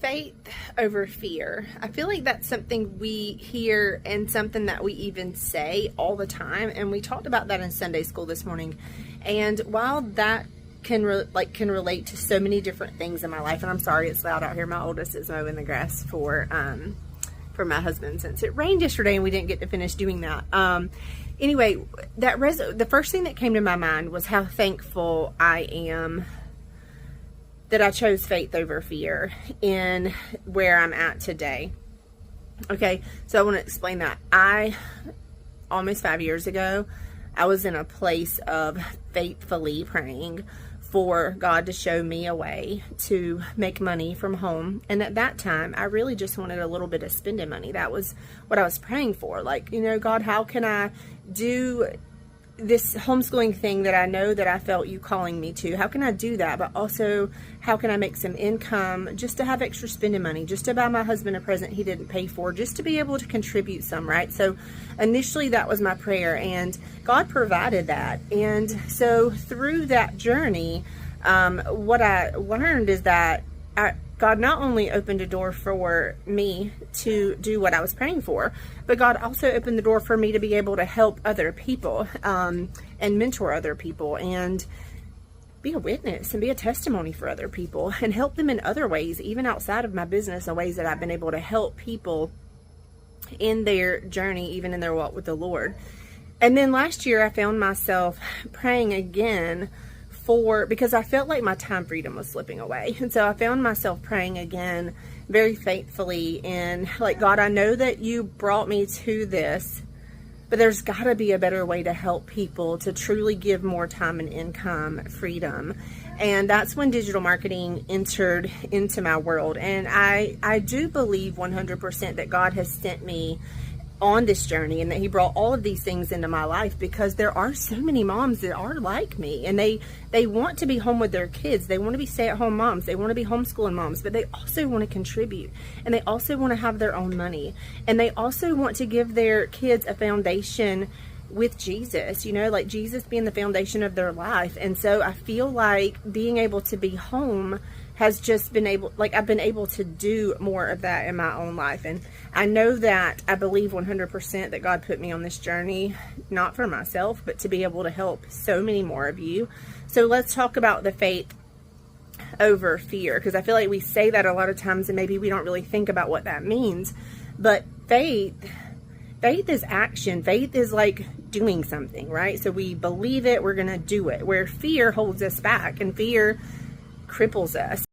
Faith over fear. I feel like that's something we hear and something that we even say all the time. And we talked about that in Sunday school this morning. And while that can relate to so many different things in my life, and I'm sorry it's loud out here. My oldest is mowing the grass for my husband since it rained yesterday and we didn't get to finish doing that. Anyway, the first thing that came to my mind was how thankful I am that I chose faith over fear in where I'm at today. Okay, so I want to explain that. Almost 5 years ago, I was in a place of faithfully praying for God to show me a way to make money from home. And at that time, I really just wanted a little bit of spending money. That was what I was praying for. Like, God, how can I do this homeschooling thing that I know that I felt you calling me to? How can I do that? But also, how can I make some income just to have extra spending money, just to buy my husband a present he didn't pay for, just to be able to contribute some, right? So initially that was my prayer, and God provided that. And so through that journey, what I learned is that God not only opened a door for me to do what I was praying for, but God also opened the door for me to be able to help other people and mentor other people and be a witness and be a testimony for other people and help them in other ways, even outside of my business, in ways that I've been able to help people in their journey, even in their walk with the Lord. And then last year I found myself praying again because I felt like my time freedom was slipping away. And so I found myself praying again very faithfully in, like, God, I know that you brought me to this, but there's got to be a better way to help people to truly give more time and income freedom. And that's when digital marketing entered into my world. And I do believe 100% that God has sent me on this journey and that he brought all of these things into my life, because there are so many moms that are like me, and they want to be home with their kids. They want to be stay-at-home moms. They want to be homeschooling moms, but they also want to contribute, and they also want to have their own money, and they also want to give their kids a foundation with Jesus, like Jesus being the foundation of their life. And so I feel like being able to be home has just been I've been able to do more of that in my own life. And I know that I believe 100% that God put me on this journey, not for myself, but to be able to help so many more of you. So let's talk about the faith over fear, because I feel like we say that a lot of times and maybe we don't really think about what that means. But faith is action. Faith is like doing something, right? So we believe it, we're going to do it, where fear holds us back and fear cripples us.